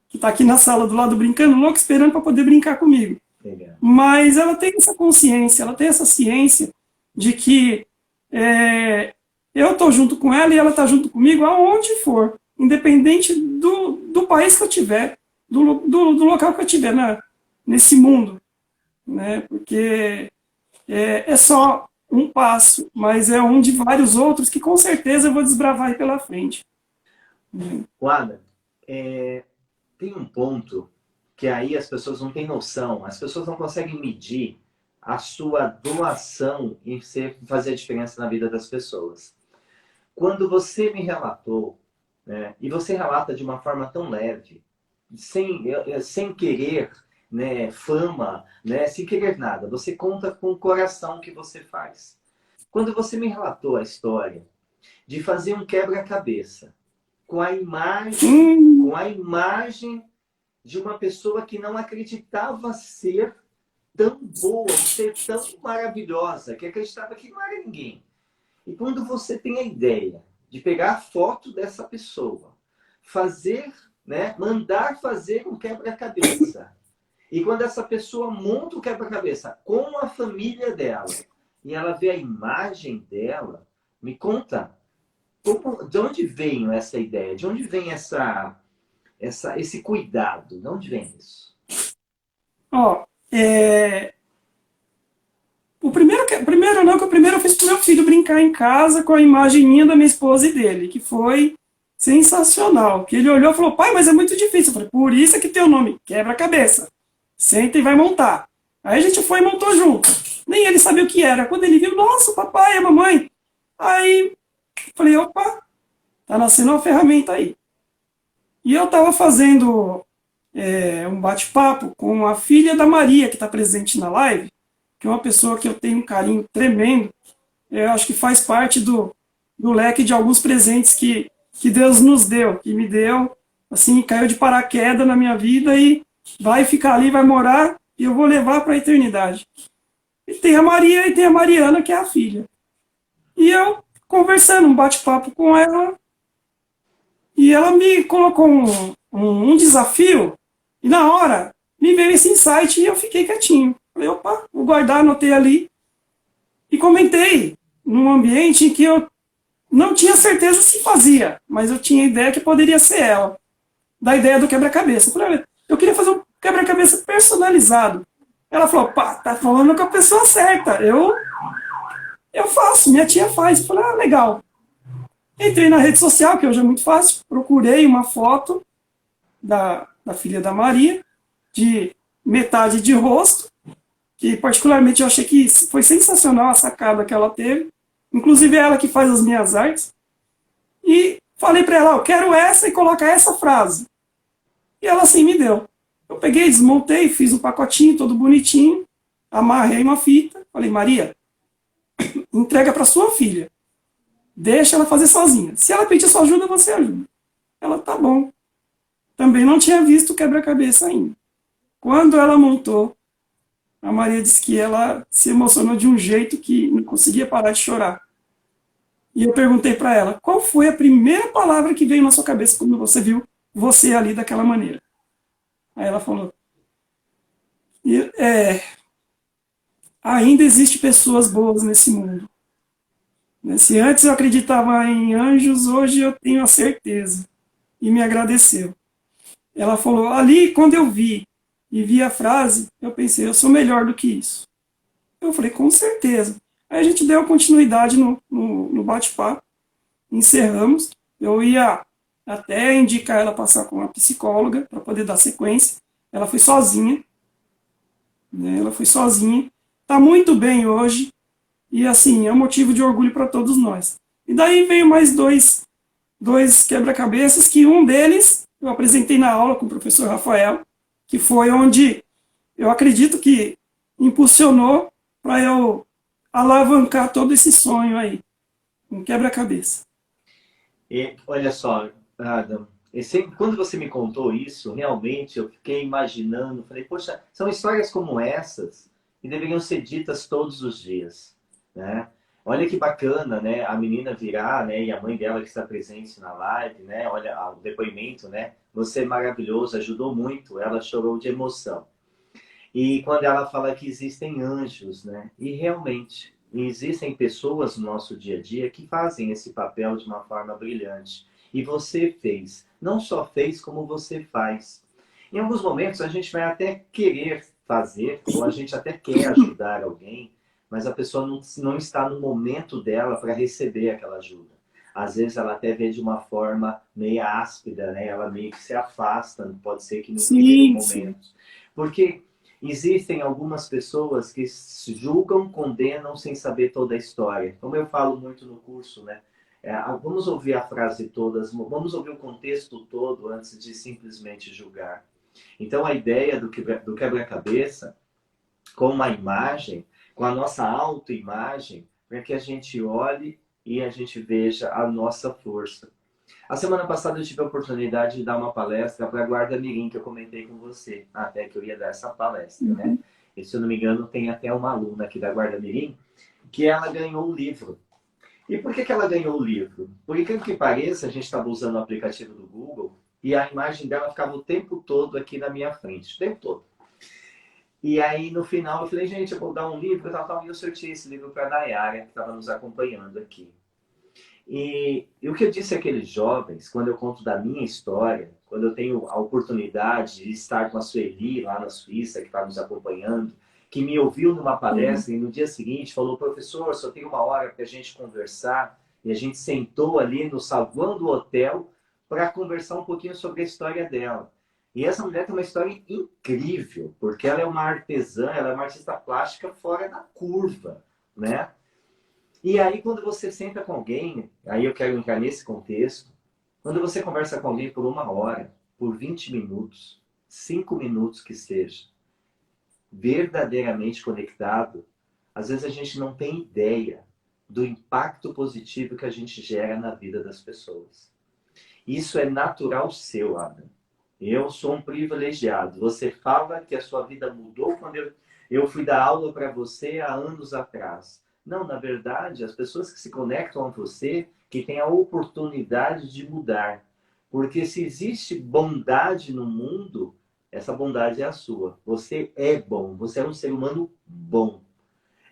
que está aqui na sala do lado brincando, louco, esperando para poder brincar comigo. Legal. Mas ela tem essa consciência, ela tem essa ciência de que eu estou junto com ela e ela está junto comigo aonde for, independente do país que eu tiver, do local que eu tiver nesse mundo. Né? Porque é só um passo, mas é um de vários outros que com certeza eu vou desbravar aí pela frente. Guada, tem um ponto que aí as pessoas não têm noção, as pessoas não conseguem medir a sua doação em fazer a diferença na vida das pessoas. Quando você me relatou, né, e você relata de uma forma tão leve, sem querer, né, fama, né, sem querer nada, você conta com o coração que você faz. Quando você me relatou a história de fazer um quebra-cabeça com a imagem de uma pessoa que não acreditava ser tão boa, ser tão maravilhosa, que acreditava que não era ninguém. E quando você tem a ideia de pegar a foto dessa pessoa, fazer, né, mandar fazer um quebra-cabeça, e quando essa pessoa monta o quebra-cabeça com a família dela, e ela vê a imagem dela, me conta, de onde veio essa ideia? De onde vem esse cuidado? De onde vem isso? Ó, o primeiro não, que o primeiro eu fiz pro meu filho brincar em casa com a imagem minha da minha esposa e dele, que foi sensacional. Que ele olhou e falou, pai, mas é muito difícil. Eu falei, por isso é que tem o nome, quebra-cabeça. Senta e vai montar. Aí a gente foi e montou junto. Nem ele sabia o que era. Quando ele viu, nossa, o papai e a mamãe. Aí falei, opa, tá nascendo uma ferramenta aí. E eu tava fazendo um bate-papo com a filha da Maria, que está presente na live, que é uma pessoa que eu tenho um carinho tremendo. Eu acho que faz parte do leque de alguns presentes que Deus nos deu, que me deu, assim, caiu de paraquedas na minha vida e vai ficar ali, vai morar e eu vou levar para a eternidade. E tem a Maria e tem a Mariana, que é a filha. E eu conversando, um bate-papo com ela, e ela me colocou um desafio, e na hora me veio esse insight e eu fiquei quietinho. Falei, opa, vou guardar, anotei ali. E comentei num ambiente em que eu não tinha certeza se fazia, mas eu tinha ideia que poderia ser ela. Da ideia do quebra-cabeça. Eu falei, olha, eu queria fazer um quebra-cabeça personalizado. Ela falou, pá, tá falando com a pessoa certa. Eu faço, minha tia faz. Eu falei, ah, legal. Entrei na rede social, que hoje é muito fácil, procurei uma foto da filha da Maria, de metade de rosto, que particularmente eu achei que foi sensacional a sacada que ela teve. Inclusive é ela que faz as minhas artes. E falei para ela, eu quero essa e coloca essa frase. E ela assim me deu. Eu peguei, desmontei, fiz um pacotinho todo bonitinho, amarrei uma fita, falei, Maria, entrega para sua filha. Deixa ela fazer sozinha. Se ela pedir sua ajuda, você ajuda. Ela, tá bom. Também não tinha visto o quebra-cabeça ainda. Quando ela montou, a Maria disse que ela se emocionou de um jeito que não conseguia parar de chorar. E eu perguntei para ela, qual foi a primeira palavra que veio na sua cabeça quando você viu você ali daquela maneira? Aí ela falou, é, ainda existe pessoas boas nesse mundo. Se antes eu acreditava em anjos, hoje eu tenho a certeza. E me agradeceu. Ela falou, ali quando eu vi e vi a frase, eu pensei, eu sou melhor do que isso. Eu falei, com certeza. Aí a gente deu continuidade no bate-papo, encerramos. Eu ia até indicar ela passar com uma psicóloga para poder dar sequência. Ela foi sozinha, né? Ela foi sozinha. Está muito bem hoje e assim é um motivo de orgulho para todos nós. E daí veio mais dois quebra-cabeças que um deles eu apresentei na aula com o professor Rafael, que foi onde eu acredito que impulsionou para eu alavancar todo esse sonho aí, um quebra-cabeça. E olha só, Adam, quando você me contou isso, realmente eu fiquei imaginando, falei, poxa, são histórias como essas que deveriam ser ditas todos os dias, né? Olha que bacana, né? A menina virar, né? E a mãe dela que está presente na live, né? Olha o depoimento, né? Você é maravilhoso, ajudou muito. Ela chorou de emoção. E quando ela fala que existem anjos, né? E realmente, existem pessoas no nosso dia a dia que fazem esse papel de uma forma brilhante. E você fez. Não só fez, como você faz. Em alguns momentos, a gente vai até querer fazer, ou a gente até quer ajudar alguém, mas a pessoa não está no momento dela para receber aquela ajuda. Às vezes ela até vê de uma forma meio áspera, né? Ela meio que se afasta, pode ser que no primeiro Sim, sim. momento. Porque existem algumas pessoas que julgam, condenam sem saber toda a história. Como eu falo muito no curso, né? Vamos ouvir a frase toda, vamos ouvir o contexto todo antes de simplesmente julgar. Então a ideia do quebra-cabeça com uma imagem, com a nossa autoimagem, para que a gente olhe e a gente veja a nossa força. A semana passada eu tive a oportunidade de dar uma palestra para a Guarda Mirim, que eu comentei com você, até que eu ia dar essa palestra, né? E se eu não me engano, tem até uma aluna aqui da Guarda Mirim, que ela ganhou o livro. E por que ela ganhou o livro? Por incrível que pareça, a gente estava usando o aplicativo do Google e a imagem dela ficava o tempo todo aqui na minha frente, o tempo todo. E aí, no final, eu falei, gente, eu vou dar um livro, e eu sorteei esse livro para a Nayara, que estava nos acompanhando aqui. E o que eu disse àqueles jovens, quando eu conto da minha história, quando eu tenho a oportunidade de estar com a Sueli, lá na Suíça, que está nos acompanhando, que me ouviu numa palestra e no dia seguinte falou, professor, só tem uma hora para a gente conversar, e a gente sentou ali no saguão do hotel para conversar um pouquinho sobre a história dela. E essa mulher tem uma história incrível, porque ela é uma artesã, ela é uma artista plástica fora da curva, né? E aí, quando você senta com alguém, aí eu quero entrar nesse contexto, quando você conversa com alguém por uma hora, por 20 minutos, 5 minutos que seja, verdadeiramente conectado, às vezes a gente não tem ideia do impacto positivo que a gente gera na vida das pessoas. Isso é natural seu, Adam. Eu sou um privilegiado. Você fala que a sua vida mudou quando eu fui dar aula para você há anos atrás. Não, na verdade, as pessoas que se conectam a você, que têm a oportunidade de mudar. Porque se existe bondade no mundo, essa bondade é a sua. Você é bom, você é um ser humano bom.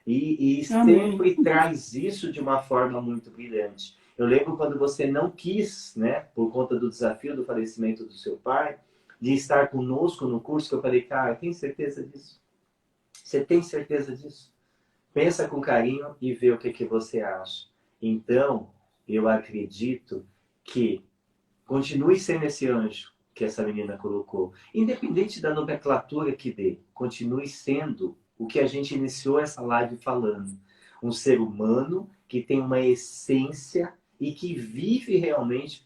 E Amém. sempre traz isso de uma forma muito brilhante. Eu lembro quando você não quis, né, por conta do desafio do falecimento do seu pai, de estar conosco no curso, que eu falei, cara, tem certeza disso? Você tem certeza disso? Pensa com carinho e vê o que você acha. Então, eu acredito que continue sendo esse anjo que essa menina colocou. Independente da nomenclatura que dê, continue sendo o que a gente iniciou essa live falando. Um ser humano que tem uma essência e que vive realmente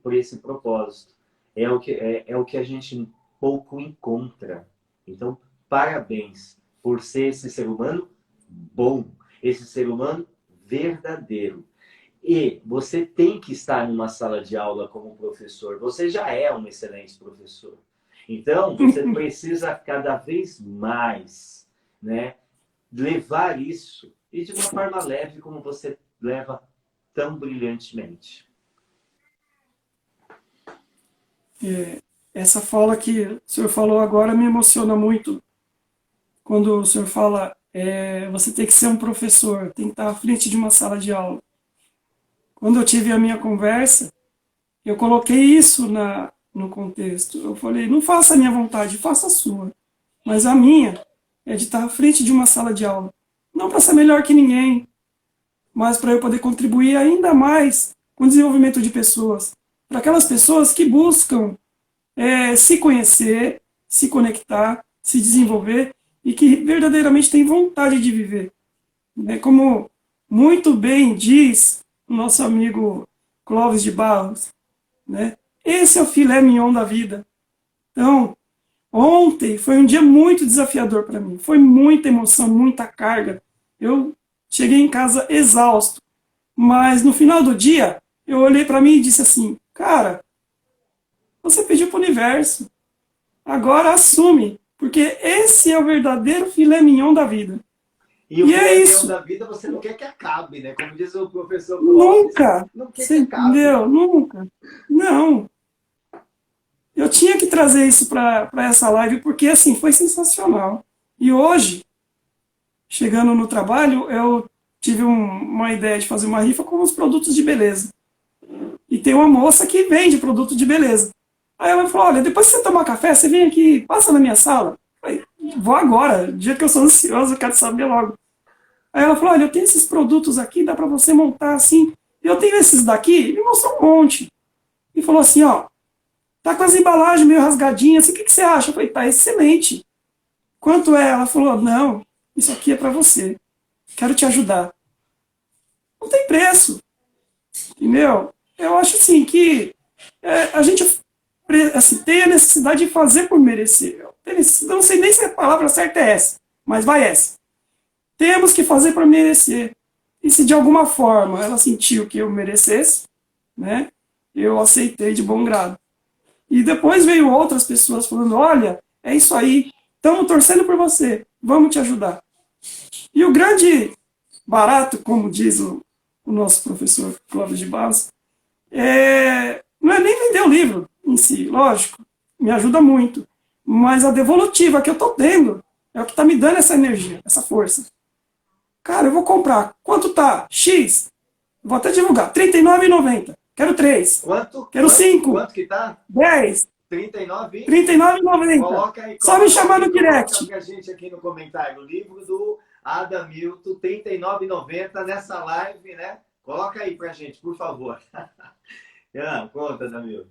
por esse propósito. É o que a gente pouco encontra. Então, parabéns por ser esse ser humano bom, esse ser humano verdadeiro. E você tem que estar numa sala de aula como professor. Você já é um excelente professor. Então, você precisa cada vez mais, né, levar isso e de uma forma leve, como você leva tão brilhantemente. Essa fala que o senhor falou agora me emociona muito. Quando o senhor fala, você tem que ser um professor, tem que estar à frente de uma sala de aula. Quando eu tive a minha conversa, eu coloquei isso no contexto. Eu falei, não faça a minha vontade, faça a sua. Mas a minha é de estar à frente de uma sala de aula. Não para ser melhor que ninguém, mas para eu poder contribuir ainda mais com o desenvolvimento de pessoas. Para aquelas pessoas que buscam se conhecer, se conectar, se desenvolver e que verdadeiramente têm vontade de viver. Como muito bem diz o nosso amigo Clóvis de Barros, né? Esse é o filé mignon da vida. Então, ontem foi um dia muito desafiador para mim. Foi muita emoção, muita carga. Eu cheguei em casa exausto. Mas no final do dia, eu olhei para mim e disse assim, cara, você pediu para o universo. Agora assume. Porque esse é o verdadeiro filé mignon da vida. E o filé mignon da vida você não quer que acabe, né? Como diz o professor Clóvis, nunca. Não quer que acabe. Entendeu? Nunca. Não. Eu tinha que trazer isso para essa live porque, assim, foi sensacional. E hoje, chegando no trabalho, eu tive uma ideia de fazer uma rifa com os produtos de beleza. E tem uma moça que vende produto de beleza. Aí ela falou, olha, depois que você tomar café, você vem aqui, passa na minha sala. Eu falei, vou agora, do jeito que eu sou ansioso, eu quero saber logo. Aí ela falou, olha, eu tenho esses produtos aqui, dá para você montar assim. Eu tenho esses daqui, me mostrou um monte. E falou assim, ó, tá com as embalagens meio rasgadinhas, o que você acha? Eu falei, tá excelente. Quanto é? Ela falou, não, isso aqui é para você. Quero te ajudar. Não tem preço. Entendeu? Eu acho assim que a gente assim, tem a necessidade de fazer por merecer. Eu não sei nem se a palavra certa é essa, mas vai essa. Temos que fazer por merecer. E se de alguma forma ela sentiu que eu merecesse, né, eu aceitei de bom grado. E depois veio outras pessoas falando, olha, é isso aí, estamos torcendo por você, vamos te ajudar. E o grande barato, como diz o nosso professor Clóvis de Barros, não é nem vender o livro em si, lógico, me ajuda muito, mas a devolutiva que eu estou tendo é o que está me dando essa energia, essa força. Cara, eu vou comprar. Quanto tá? X. Vou até divulgar. R$ 39,90. Quero 3. Quanto? Quero 5. Quanto que tá? 10. R$ 39,90. R$ 39,90. Coloca aí. Só me chamar no direct. Coloca pra gente aqui no comentário. O livro do Adamilton, R$ 39,90 nessa live, né? Coloca aí pra gente, por favor. Conta, Adamilton.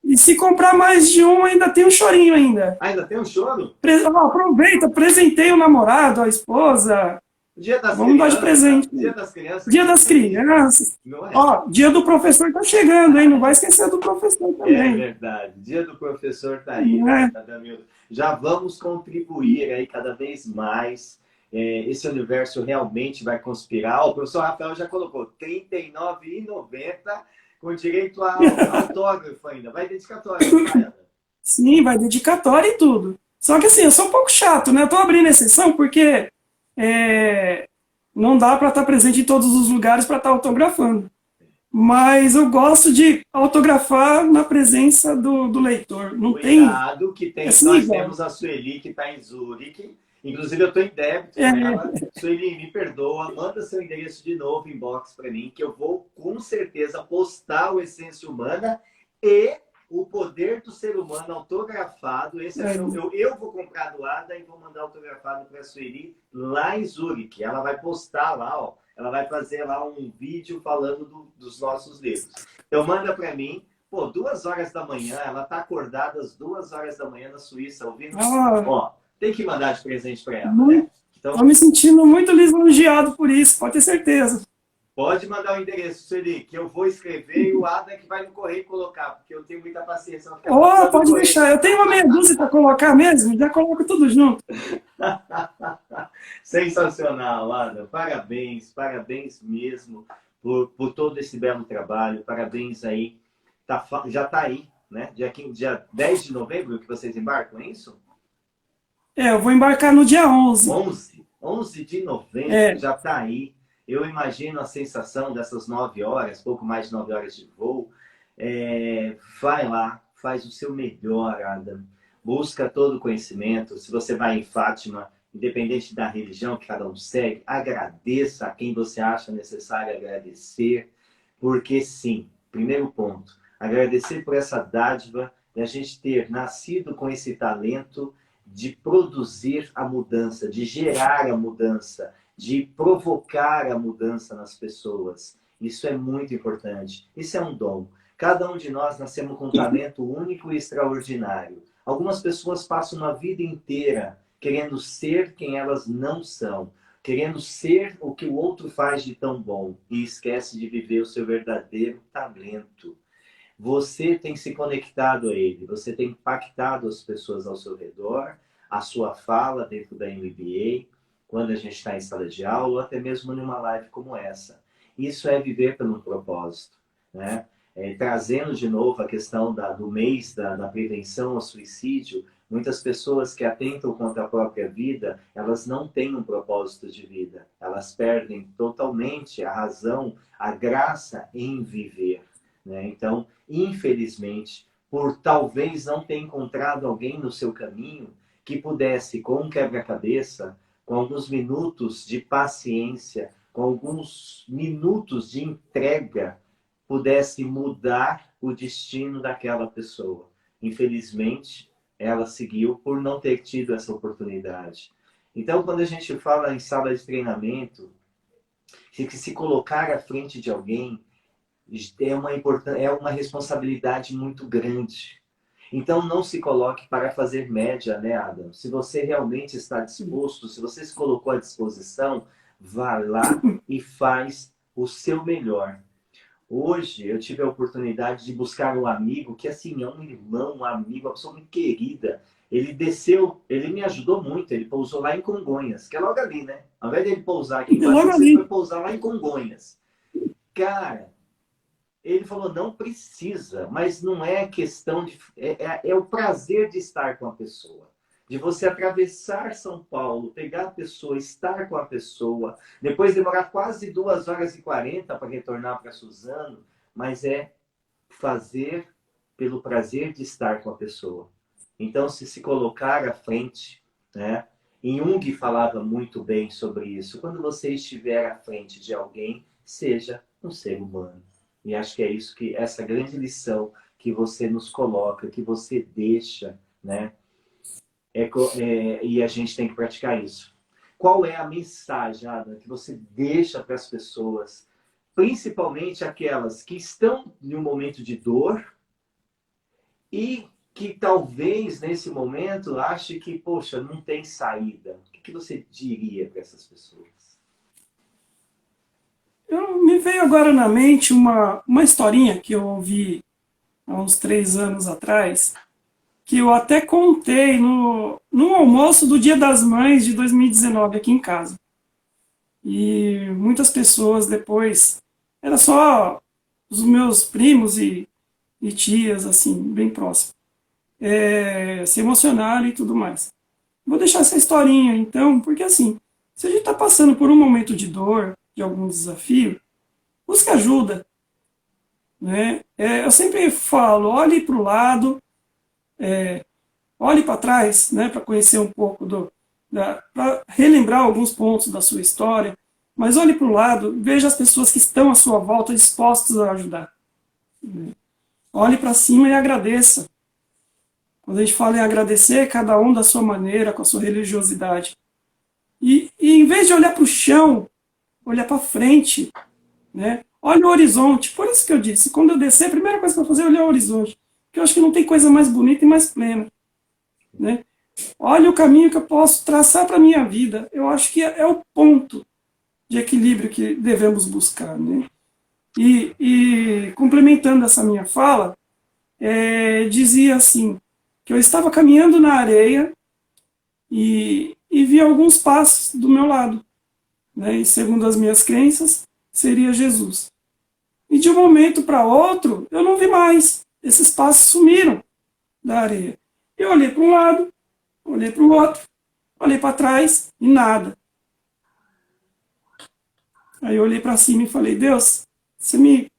E se comprar mais de um, ainda tem um chorinho ainda. Ainda tem um choro? Aproveita, presentei o namorado, a esposa. Dia das Vamos dar de presente. Dia das crianças. Dia das crianças. Não é? Ó, dia do professor tá chegando, hein? Não vai esquecer do professor também. É verdade. Dia do professor tá aí, né, Adamilton? Já vamos contribuir aí cada vez mais. Esse universo realmente vai conspirar. O professor Rafael já colocou R$ 39,90 com direito a autógrafo ainda. Vai dedicatória, não vai, Ana? Sim, vai dedicatória e tudo. Só que assim, eu sou um pouco chato, né? Eu tô abrindo exceção porque não dá para estar presente em todos os lugares para estar autografando. Mas eu gosto de autografar na presença do leitor. Não Cuidado, que tem, assim, nós temos a Sueli, que está em Zurique. Inclusive, eu estou em débito com ela. Sueli, me perdoa, manda seu endereço de novo, inbox para mim, que eu vou, com certeza, postar o Essência Humana e o Poder do Ser Humano autografado. Esse eu vou comprar do Ada e vou mandar autografado para a Sueli lá em Zurique. Ela vai postar lá, ó. Ela vai fazer lá um vídeo falando dos nossos livros. Então, manda para mim. Pô, 2 horas da manhã, ela tá acordada às 2 horas da manhã na Suíça, ouvindo. Ó, tem que mandar de presente para ela, né? Então, tô me sentindo muito lisonjeado por isso, pode ter certeza. Pode mandar o endereço, Sueli, que eu vou escrever e o Adam que vai no correio colocar, porque eu tenho muita paciência. Pode deixar. Eu tenho uma meia dúzia para colocar mesmo, já coloco tudo junto. Sensacional, Adam. Parabéns, parabéns mesmo por todo esse belo trabalho. Parabéns aí. Já está aí, né? Dia 10 de novembro que vocês embarcam, é isso? Eu vou embarcar no dia 11. 11 de novembro, já está aí. Eu imagino a sensação dessas 9 horas, pouco mais de 9 horas de voo. Vai lá, faz o seu melhor, Adam. Busca todo o conhecimento. Se você vai em Fátima, independente da religião que cada um segue, agradeça a quem você acha necessário agradecer, porque sim, primeiro ponto, agradecer por essa dádiva de a gente ter nascido com esse talento de produzir a mudança, de gerar a mudança, de provocar a mudança nas pessoas. Isso é muito importante. Isso é um dom. Cada um de nós nascemos com um talento único e extraordinário. Algumas pessoas passam uma vida inteira querendo ser quem elas não são, querendo ser o que o outro faz de tão bom e esquece de viver o seu verdadeiro talento. Você tem se conectado a ele, você tem impactado as pessoas ao seu redor, a sua fala dentro da MBA, quando a gente está em sala de aula, ou até mesmo numa live como essa. Isso é viver pelo propósito, né? Trazendo de novo a questão do mês da prevenção ao suicídio, muitas pessoas que atentam contra a própria vida, elas não têm um propósito de vida. Elas perdem totalmente a razão, a graça em viver, né? Então, infelizmente, por talvez não ter encontrado alguém no seu caminho que pudesse, com um quebra-cabeça, com alguns minutos de paciência, com alguns minutos de entrega, pudesse mudar o destino daquela pessoa. Infelizmente, ela seguiu por não ter tido essa oportunidade. Então, quando a gente fala em sala de treinamento, se colocar à frente de alguém é uma responsabilidade muito grande. Então, não se coloque para fazer média, né, Adam? Se você realmente está disposto, se você se colocou à disposição, vá lá e faz o seu melhor. Hoje, eu tive a oportunidade de buscar um amigo que, assim, é um irmão, um amigo, uma pessoa muito querida. Ele desceu, ele me ajudou muito, ele pousou lá em Congonhas, que é logo ali, né? Ao invés dele pousar aqui em Guarulhos, ele foi pousar lá em Congonhas. Cara, ele falou, não precisa, mas não é questão de... É o prazer de estar com a pessoa. De você atravessar São Paulo, pegar a pessoa, estar com a pessoa, depois demorar quase 2 horas e 40 para retornar para Suzano, mas é fazer pelo prazer de estar com a pessoa. Então, se colocar à frente, né? E Jung falava muito bem sobre isso. Quando você estiver à frente de alguém, seja um ser humano. E acho que é isso que essa grande lição que você nos coloca, que você deixa, né? E a gente tem que praticar isso. Qual é a mensagem, Adam, que você deixa para as pessoas, principalmente aquelas que estão em um momento de dor e que talvez nesse momento ache que, poxa, não tem saída? O que você diria para essas pessoas? Me veio agora na mente uma historinha que eu ouvi há uns 3 anos atrás, que eu até contei no almoço do Dia das Mães de 2019 aqui em casa. E muitas pessoas depois, era só os meus primos e tias, assim, bem próximos, se emocionaram e tudo mais. Vou deixar essa historinha, então, porque assim, se a gente está passando por um momento de dor, de algum desafio, busque ajuda, né? Eu sempre falo, olhe para o lado, olhe para trás, né, para conhecer um pouco para relembrar alguns pontos da sua história, mas olhe para o lado, veja as pessoas que estão à sua volta dispostas a ajudar. Olhe para cima e agradeça. Quando a gente fala em agradecer, cada um da sua maneira, com a sua religiosidade. E em vez de olhar para o chão, olhar para frente, né? Olha o horizonte. Por isso que eu disse, quando eu descer, a primeira coisa que eu vou fazer é olhar o horizonte. Porque eu acho que não tem coisa mais bonita e mais plena, né? Olha o caminho que eu posso traçar para a minha vida. Eu acho que é o ponto de equilíbrio que devemos buscar, né? E complementando essa minha fala, dizia assim, que eu estava caminhando na areia e vi alguns passos do meu lado, né? E segundo as minhas crenças, seria Jesus. E de um momento para outro, eu não vi mais. Esses passos sumiram da areia. Eu olhei para um lado, olhei para o outro, olhei para trás e nada. Aí eu olhei para cima e falei, Deus, você me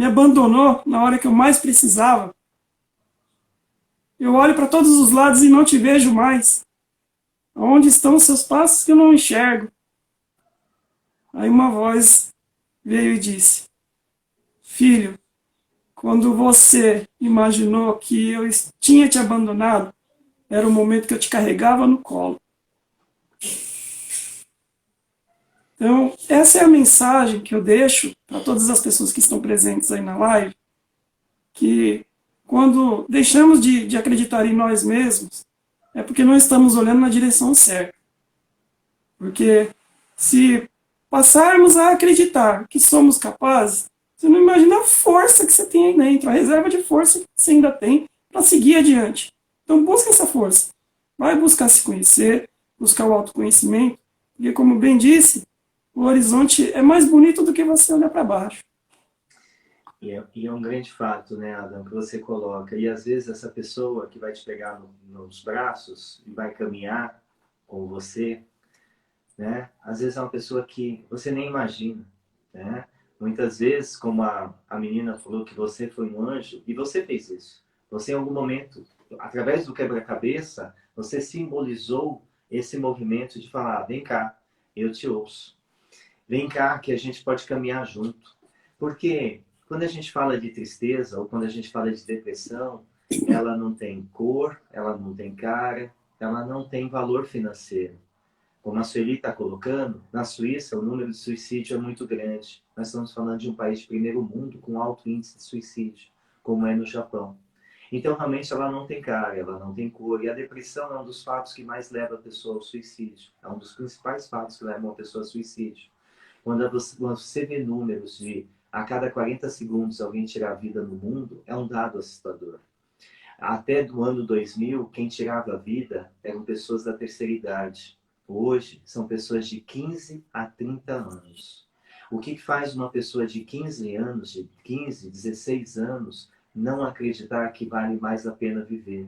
abandonou na hora que eu mais precisava. Eu olho para todos os lados e não te vejo mais. Onde estão os seus passos que eu não enxergo? Aí uma voz veio e disse, filho, quando você imaginou que eu tinha te abandonado, era o momento que eu te carregava no colo. Então, essa é a mensagem que eu deixo para todas as pessoas que estão presentes aí na live, que quando deixamos de acreditar em nós mesmos, é porque não estamos olhando na direção certa. Porque se passarmos a acreditar que somos capazes, você não imagina a força que você tem aí dentro, a reserva de força que você ainda tem para seguir adiante. Então busca essa força. Vai buscar se conhecer, buscar o autoconhecimento, porque como bem disse, o horizonte é mais bonito do que você olhar para baixo. E é um grande fato, né, Adam, que você coloca. E às vezes essa pessoa que vai te pegar nos braços e vai caminhar com você, né, às vezes é uma pessoa que você nem imagina, né? Muitas vezes, como a menina falou que você foi um anjo, e você fez isso. Você em algum momento, através do quebra-cabeça, você simbolizou esse movimento de falar, vem cá, eu te ouço. Vem cá que a gente pode caminhar junto. Porque quando a gente fala de tristeza ou quando a gente fala de depressão, ela não tem cor, ela não tem cara, ela não tem valor financeiro. Como a Sueli está colocando, na Suíça o número de suicídio é muito grande. Nós estamos falando de um país de primeiro mundo com alto índice de suicídio, como é no Japão. Então, realmente, ela não tem cara, ela não tem cor. E a depressão é um dos fatos que mais leva a pessoa ao suicídio. É um dos principais fatos que levam a pessoa ao suicídio. Quando você vê números de a cada 40 segundos alguém tirar a vida no mundo, é um dado assustador. Até do ano 2000, quem tirava a vida eram pessoas da terceira idade. Hoje, são pessoas de 15 a 30 anos. O que faz uma pessoa de 15 anos, de 15, 16 anos, não acreditar que vale mais a pena viver?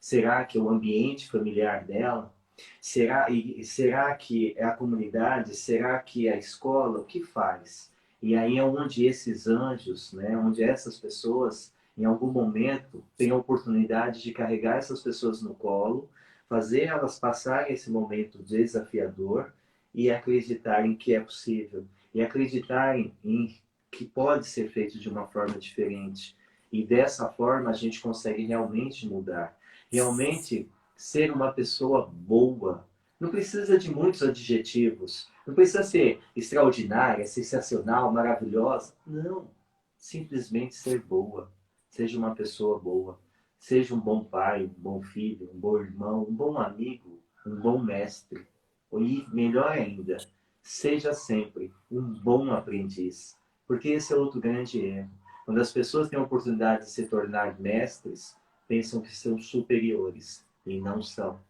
Será que é o ambiente familiar dela? Será que é a comunidade? Será que é a escola? O que faz? E aí é onde esses anjos, né, onde essas pessoas, em algum momento, têm a oportunidade de carregar essas pessoas no colo, fazer elas passarem esse momento desafiador e acreditarem que é possível. E acreditarem em que pode ser feito de uma forma diferente. E dessa forma a gente consegue realmente mudar. Realmente ser uma pessoa boa. Não precisa de muitos adjetivos. Não precisa ser extraordinária, sensacional, maravilhosa. Não. Simplesmente ser boa. Seja uma pessoa boa. Seja um bom pai, um bom filho, um bom irmão, um bom amigo, um bom mestre. E melhor ainda, seja sempre um bom aprendiz. Porque esse é outro grande erro. Quando as pessoas têm a oportunidade de se tornar mestres, pensam que são superiores e não são.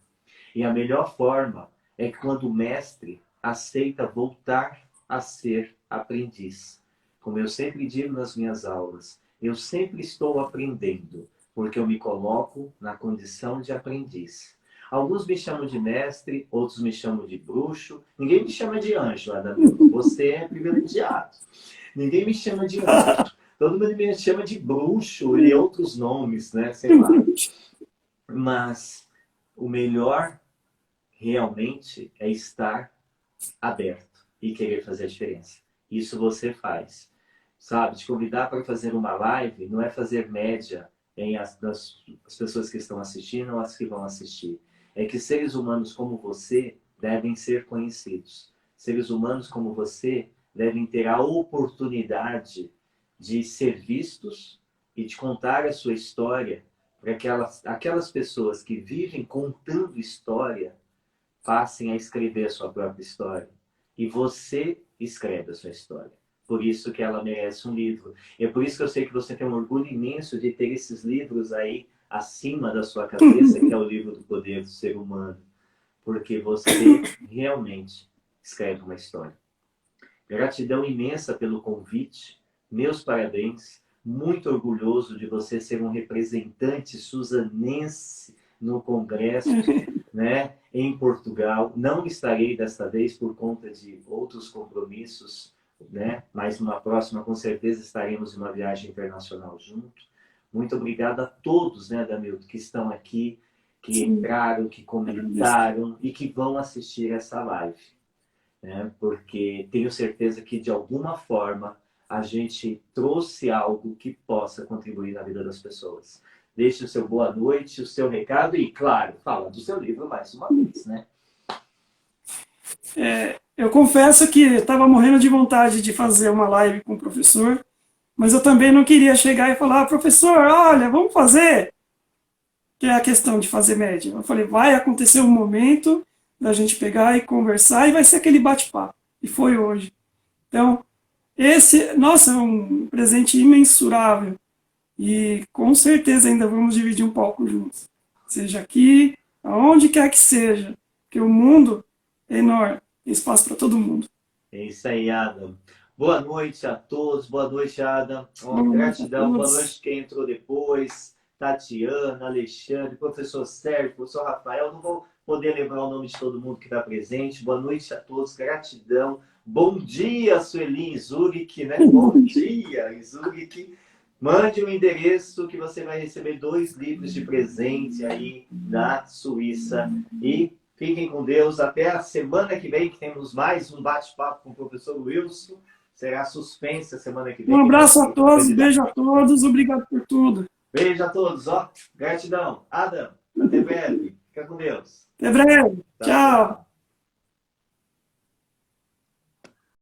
E a melhor forma é quando o mestre aceita voltar a ser aprendiz. Como eu sempre digo nas minhas aulas, eu sempre estou aprendendo, porque eu me coloco na condição de aprendiz. Alguns me chamam de mestre, outros me chamam de bruxo. Ninguém me chama de anjo, Adamilton. Você é privilegiado. Ninguém me chama de anjo. Todo mundo me chama de bruxo e outros nomes, né? Sei lá. Mas o melhor realmente é estar aberto e querer fazer a diferença. Isso você faz. Sabe, te convidar para fazer uma live não é fazer média em das pessoas que estão assistindo ou as que vão assistir. É que seres humanos como você devem ser conhecidos. Seres humanos como você devem ter a oportunidade de ser vistos e de contar a sua história para que aquelas pessoas que vivem contando história passem a escrever a sua própria história. E você escreve a sua história. Por isso que ela merece um livro. E é por isso que eu sei que você tem um orgulho imenso de ter esses livros aí acima da sua cabeça, que é o livro do poder do ser humano. Porque você realmente escreve uma história. Gratidão imensa pelo convite. Meus parabéns. Muito orgulhoso de você ser um representante suzanense no Congresso, né, em Portugal. Não estarei desta vez por conta de outros compromissos, né, mas numa próxima, com certeza, estaremos em uma viagem internacional junto. Muito obrigado a todos, né, Adamilton, que estão aqui, que entraram, que comentaram e que vão assistir essa live, né, porque tenho certeza que, de alguma forma, a gente trouxe algo que possa contribuir na vida das pessoas. Deixe o seu boa noite, o seu recado e, claro, fala do seu livro mais uma vez, né? Eu confesso que estava morrendo de vontade de fazer uma live com o professor, mas eu também não queria chegar e falar, professor, olha, vamos fazer, que é a questão de fazer média. Eu falei, vai acontecer um momento da gente pegar e conversar e vai ser aquele bate-papo. E foi hoje. Então, nossa, é um presente imensurável. E com certeza ainda vamos dividir um palco juntos. Seja aqui, aonde quer que seja. Porque o mundo é enorme. Tem espaço para todo mundo. É isso aí, Adam. Boa noite a todos. Boa noite, Adam. Gratidão. Boa noite quem entrou depois. Tatiana, Alexandre, professor Sérgio, professor Rafael. Não vou poder lembrar o nome de todo mundo que está presente. Boa noite a todos. Gratidão. Bom dia, Sueli Zurich, né? Bom dia, Zurich. Mande o endereço que você vai receber 2 livros de presente aí da Suíça. E fiquem com Deus. Até a semana que vem, que temos mais um bate-papo com o professor Wilson. Será suspense a semana que vem. Um abraço a todos, beijo a todos, obrigado por tudo. Beijo a todos, ó. Gratidão. Adam, até breve. Fica com Deus. Até breve. Tchau.